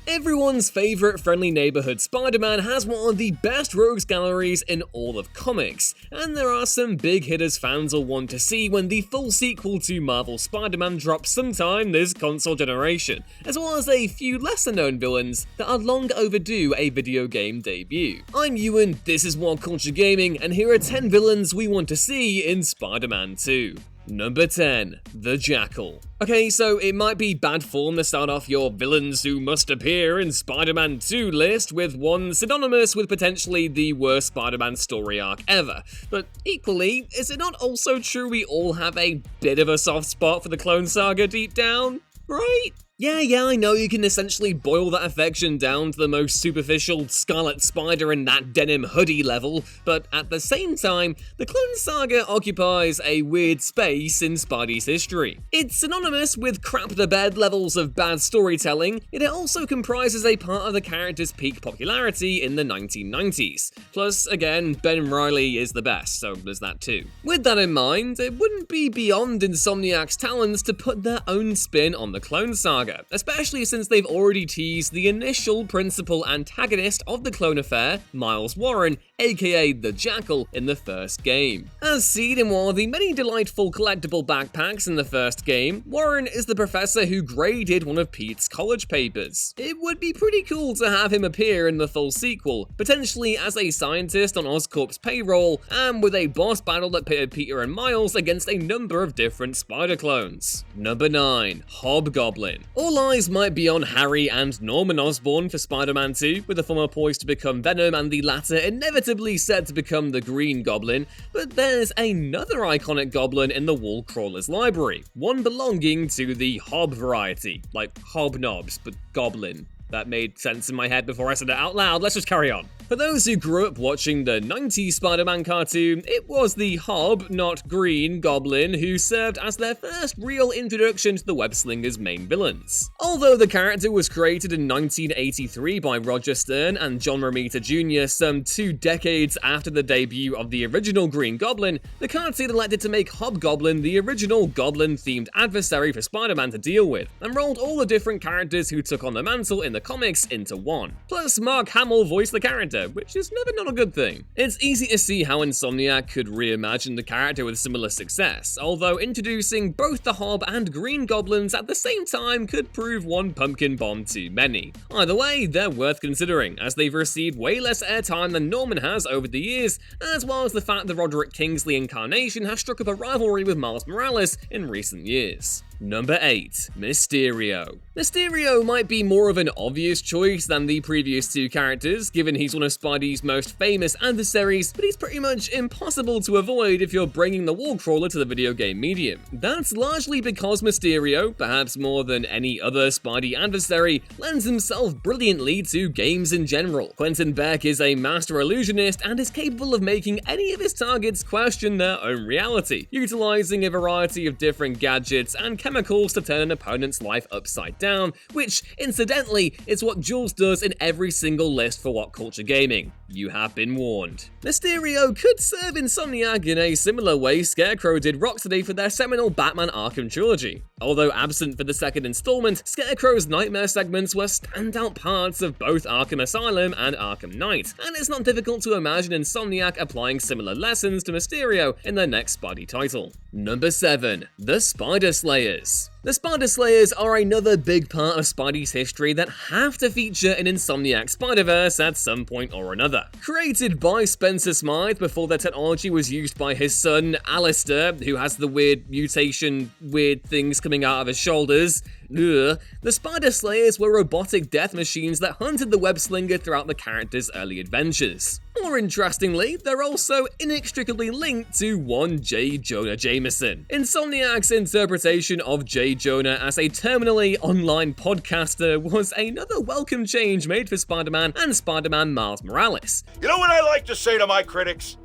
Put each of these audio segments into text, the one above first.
Everyone's favourite friendly neighbourhood Spider-Man has one of the best rogues galleries in all of comics, and there are some big hitters fans will want to see when the full sequel to Marvel Spider-Man drops sometime this console generation, as well as a few lesser known villains that are long overdue a video game debut. I'm Ewan, this is WhatCulture Gaming, and here are 10 villains we want to see in Spider-Man 2. Number 10. The JACKAL. Okay, so it might be bad form to start off your villains who must appear in Spider-Man 2 list with one synonymous with potentially the worst Spider-Man story arc ever. But equally, is it not also true we all have a bit of a soft spot for the Clone Saga deep down? Right? Yeah, I know you can essentially boil that affection down to the most superficial Scarlet Spider in that denim hoodie level, but at the same time, the Clone Saga occupies a weird space in Spidey's history. It's synonymous with crap-the-bed levels of bad storytelling, yet it also comprises a part of the character's peak popularity in the 1990s. Plus, again, Ben Reilly is the best, so there's that too. With that in mind, it wouldn't be beyond Insomniac's talents to put their own spin on the Clone Saga, especially since they've already teased the initial principal antagonist of the Clone Affair, Miles Warren, aka the JACKAL, in the first game. As seen in one of the many delightful collectible backpacks in the first game, Warren is the professor who graded one of Pete's college papers. It would be pretty cool to have him appear in the full sequel, potentially as a scientist on Oscorp's payroll, and with a boss battle that pitted Peter and Miles against a number of different spider clones. Number 9. HOBGOBLIN. All eyes might be on Harry and Norman Osborn for Spider-Man 2, with the former poised to become Venom and the latter inevitably set to become the Green Goblin, but there's another iconic goblin in the Wall Crawler's library, one belonging to the Hob variety, like hobnobs, but goblin. That made sense in my head before I said it out loud, let's just carry on. For those who grew up watching the 90s Spider-Man cartoon, it was the Hob, not Green, Goblin who served as their first real introduction to the web-slinger's main villains. Although the character was created in 1983 by Roger Stern and John Romita Jr. some 2 decades after the debut of the original Green Goblin, the cartoon elected to make Hobgoblin the original Goblin-themed adversary for Spider-Man to deal with, and rolled all the different characters who took on the mantle in the comics into one. Plus, Mark Hamill voiced the character, which is never not a good thing. It's easy to see how Insomniac could reimagine the character with similar success, although introducing both the Hob and Green Goblins at the same time could prove one pumpkin bomb too many. Either way, they're worth considering, as they've received way less airtime than Norman has over the years, as well as the fact that Roderick Kingsley incarnation has struck up a rivalry with Miles Morales in recent years. Number 8. Mysterio. Mysterio might be more of an obvious choice than the previous 2 characters, given he's one of Spidey's most famous adversaries, but he's pretty much impossible to avoid if you're bringing the Wall Crawler to the video game medium. That's largely because Mysterio, perhaps more than any other Spidey adversary, lends himself brilliantly to games in general. Quentin Beck is a master illusionist and is capable of making any of his targets question their own reality, utilizing a variety of different gadgets and chemicals to turn an opponent's life upside down, which, incidentally, is what Jules does in every single list for WhatCulture Gaming. You have been warned. Mysterio could serve Insomniac in a similar way Scarecrow did Rocksteady for their seminal Batman Arkham trilogy. Although absent for the second installment, Scarecrow's nightmare segments were standout parts of both Arkham Asylum and Arkham Knight, and it's not difficult to imagine Insomniac applying similar lessons to Mysterio in their next Spidey title. Number 7. The Spider Slayers. The Spider Slayers are another big part of Spidey's history that have to feature in Insomniac's Spider-Verse at some point or another. Created by Spencer Smythe before their technology was used by his son, Alistair, who has the weird mutation, weird things coming out of his shoulders. The Spider Slayers were robotic death machines that hunted the web slinger throughout the character's early adventures. More interestingly, they're also inextricably linked to one J. Jonah Jameson. Insomniac's interpretation of J. Jonah as a terminally online podcaster was another welcome change made for Spider-Man and Spider-Man Miles Morales. You know what I like to say to my critics?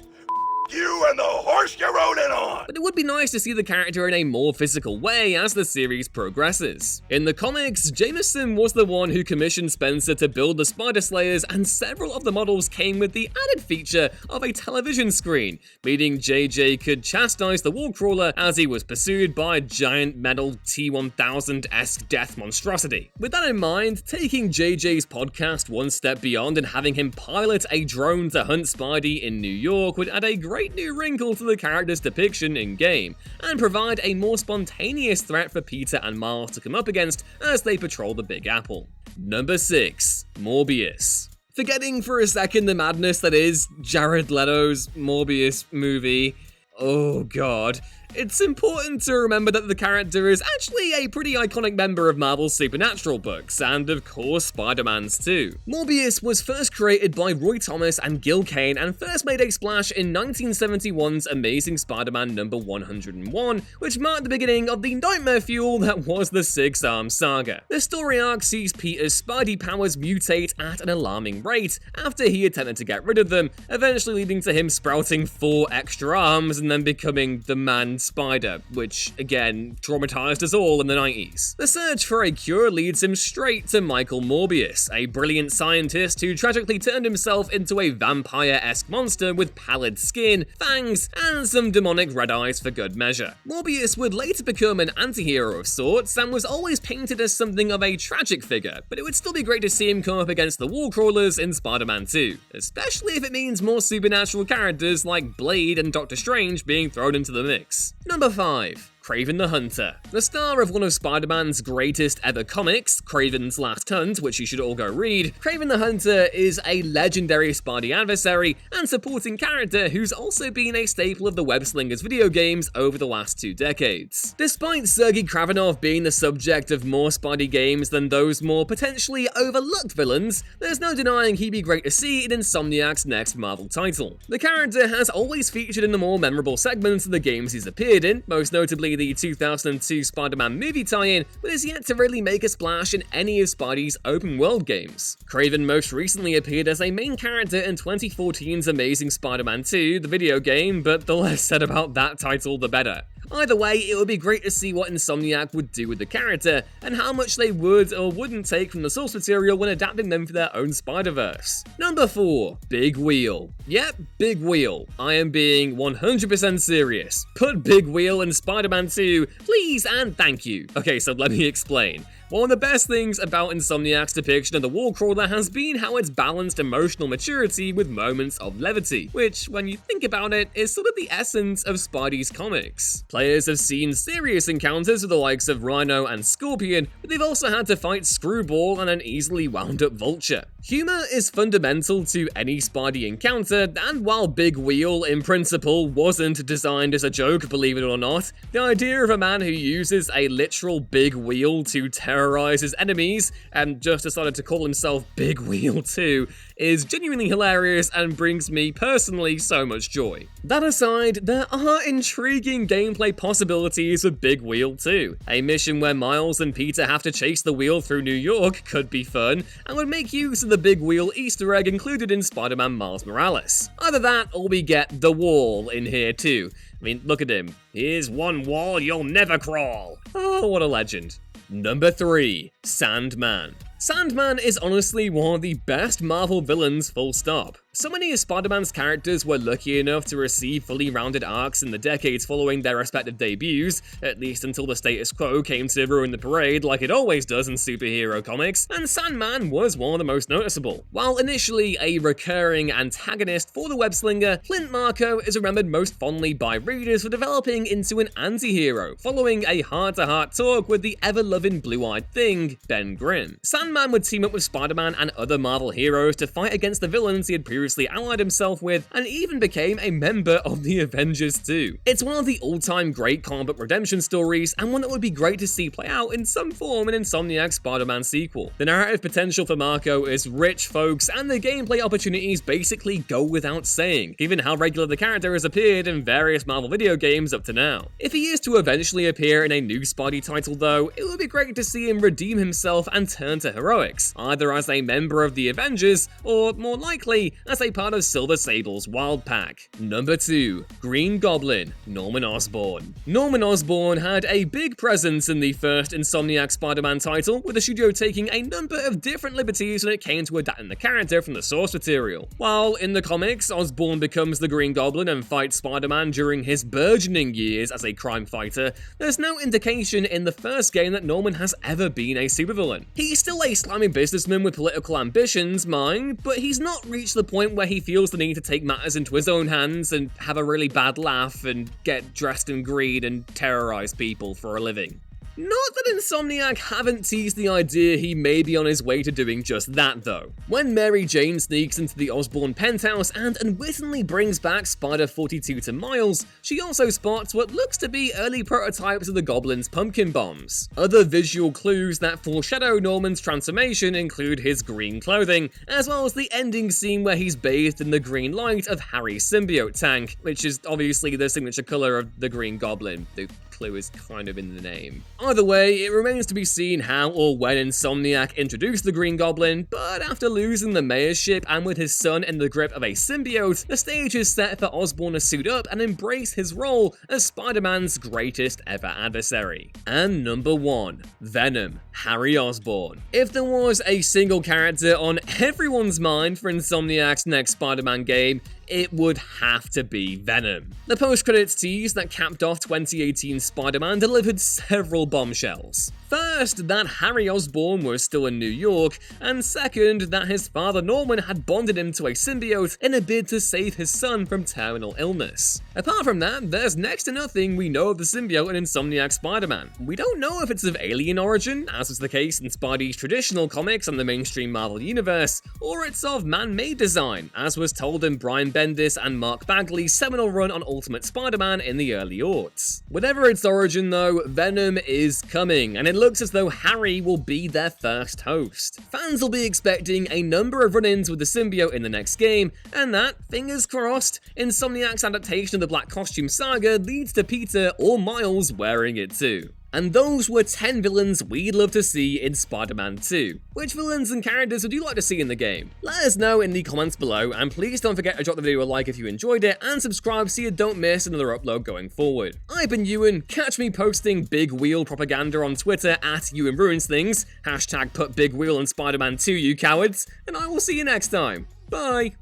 you and the horse you rode in on! But it would be nice to see the character in a more physical way as the series progresses. In the comics, Jameson was the one who commissioned Spencer to build the Spider Slayers, and several of the models came with the added feature of a television screen, meaning JJ could chastise the Wallcrawler as he was pursued by a giant metal T-1000-esque death monstrosity. With that in mind, taking JJ's podcast one step beyond and having him pilot a drone to hunt Spidey in New York would add a great new wrinkle to the character's depiction in-game, and provide a more spontaneous threat for Peter and Miles to come up against as they patrol the Big Apple. Number 6. Morbius. Forgetting for a second the madness that is Jared Leto's Morbius movie, oh god. It's important to remember that the character is actually a pretty iconic member of Marvel's Supernatural books, and of course Spider-Man's too. Morbius was first created by Roy Thomas and Gil Kane and first made a splash in 1971's Amazing Spider-Man number 101, which marked the beginning of the nightmare fuel that was the Six-Arm Saga. The story arc sees Peter's Spidey powers mutate at an alarming rate after he attempted to get rid of them, eventually leading to him sprouting 4 extra arms and then becoming the Man Spider, which, again, traumatized us all in the 90s. The search for a cure leads him straight to Michael Morbius, a brilliant scientist who tragically turned himself into a vampire-esque monster with pallid skin, fangs, and some demonic red eyes for good measure. Morbius would later become an anti-hero of sorts and was always painted as something of a tragic figure, but it would still be great to see him come up against the Wallcrawlers in Spider-Man 2, especially if it means more supernatural characters like Blade and Doctor Strange being thrown into the mix. Number 5. KRAVEN the Hunter. The star of one of Spider-Man's greatest ever comics, Kraven's Last Hunt, which you should all go read, KRAVEN the Hunter is a legendary Spidey adversary and supporting character who's also been a staple of the Web-Slingers video games over the last 2 decades. Despite Sergei Kravenov being the subject of more Spidey games than those more potentially overlooked villains, there's no denying he'd be great to see in Insomniac's next Marvel title. The character has always featured in the more memorable segments of the games he's appeared in, most notably the 2002 Spider-Man movie tie-in, but is yet to really make a splash in any of Spidey's open-world games. KRAVEN most recently appeared as a main character in 2014's Amazing Spider-Man 2, the video game, but the less said about that title, the better. Either way, it would be great to see what Insomniac would do with the character, and how much they would or wouldn't take from the source material when adapting them for their own Spider-Verse. Number 4. Big Wheel. Yep, Big Wheel. I am being 100% serious. Put Big Wheel in Spider-Man 2, please and thank you. Okay, so let me explain. One of the best things about Insomniac's depiction of the Wallcrawler has been how it's balanced emotional maturity with moments of levity, which, when you think about it, is sort of the essence of Spidey's comics. Players have seen serious encounters with the likes of Rhino and Scorpion, but they've also had to fight Screwball and an easily wound-up Vulture. Humor is fundamental to any Spidey encounter, and while Big Wheel, in principle, wasn't designed as a joke, believe it or not, the idea of a man who uses a literal big wheel to terrorize his enemies, and just decided to call himself Big Wheel too, is genuinely hilarious and brings me personally so much joy. That aside, there are intriguing gameplay possibilities with Big Wheel too. A mission where Miles and Peter have to chase the wheel through New York could be fun, and would make use of the Big Wheel Easter egg included in Spider-Man Miles Morales. Either that, or we get the wall in here too. I mean, look at him. Here's one wall you'll never crawl. Oh, what a legend. Number 3. Sandman. Sandman is honestly one of the best Marvel villains, full stop. So many of Spider-Man's characters were lucky enough to receive fully rounded arcs in the decades following their respective debuts, at least until the status quo came to ruin the parade like it always does in superhero comics, and Sandman was one of the most noticeable. While initially a recurring antagonist for the web-slinger, Clint Marco is remembered most fondly by readers for developing into an anti-hero, following a heart-to-heart talk with the ever-loving blue-eyed thing, Ben Grimm. Sandman would team up with Spider-Man and other Marvel heroes to fight against the villains he had previously allied himself with, and even became a member of the Avengers too. It's one of the all-time great comic book redemption stories, and one that would be great to see play out in some form in Insomniac's Spider-Man sequel. The narrative potential for Marco is rich, folks, and the gameplay opportunities basically go without saying, given how regular the character has appeared in various Marvel video games up to now. If he is to eventually appear in a new Spidey title though, it would be great to see him redeem himself and turn to heroics, either as a member of the Avengers, or more likely, as a part of Silver Sable's Wild Pack. Number 2. Green Goblin, Norman Osborn. Norman Osborn had a big presence in the first Insomniac Spider-Man title, with the studio taking a number of different liberties when it came to adapting the character from the source material. While in the comics, Osborn becomes the Green Goblin and fights Spider-Man during his burgeoning years as a crime fighter, there's no indication in the first game that Norman has ever been a supervillain. He's still a slimy businessman with political ambitions, mind, but he's not reached the point where he feels the need to take matters into his own hands and have a really bad laugh and get dressed in green and terrorize people for a living. Not that Insomniac haven't teased the idea he may be on his way to doing just that, though. When Mary Jane sneaks into the Osborn penthouse and unwittingly brings back Spider-42 to Miles, she also spots what looks to be early prototypes of the Goblin's pumpkin bombs. Other visual clues that foreshadow Norman's transformation include his green clothing, as well as the ending scene where he's bathed in the green light of Harry's symbiote tank, which is obviously the signature color of the Green Goblin. The clue is kind of in the name. Either way, it remains to be seen how or when Insomniac introduced the Green Goblin, but after losing the mayorship and with his son in the grip of a symbiote, the stage is set for Osborn to suit up and embrace his role as Spider-Man's greatest ever adversary. And number 1, Venom, Harry Osborn. If there was a single character on everyone's mind for Insomniac's next Spider-Man game, it would have to be Venom. The post-credits tease that capped off 2018's Spider-Man delivered several bombshells. First, that Harry Osborn was still in New York, and second, that his father Norman had bonded him to a symbiote in a bid to save his son from terminal illness. Apart from that, there's next to nothing we know of the symbiote in Insomniac Spider-Man. We don't know if it's of alien origin, as was the case in Spidey's traditional comics and the mainstream Marvel universe, or it's of man-made design, as was told in Brian Bendis and Mark Bagley's seminal run on Ultimate Spider-Man in the early aughts. Whatever its origin though, Venom is coming, and it looks as though Harry will be their first host. Fans will be expecting a number of run-ins with the symbiote in the next game, and that, fingers crossed, Insomniac's adaptation of the Black Costume Saga leads to Peter or Miles wearing it too. And those were 10 villains we'd love to see in Spider-Man 2. Which villains and characters would you like to see in the game? Let us know in the comments below, and please don't forget to drop the video a like if you enjoyed it, and subscribe so you don't miss another upload going forward. I've been Ewan, catch me posting big wheel propaganda on Twitter at Ewan Ruins Things, hashtag put big wheel on Spider-Man 2 you cowards, and I will see you next time. Bye!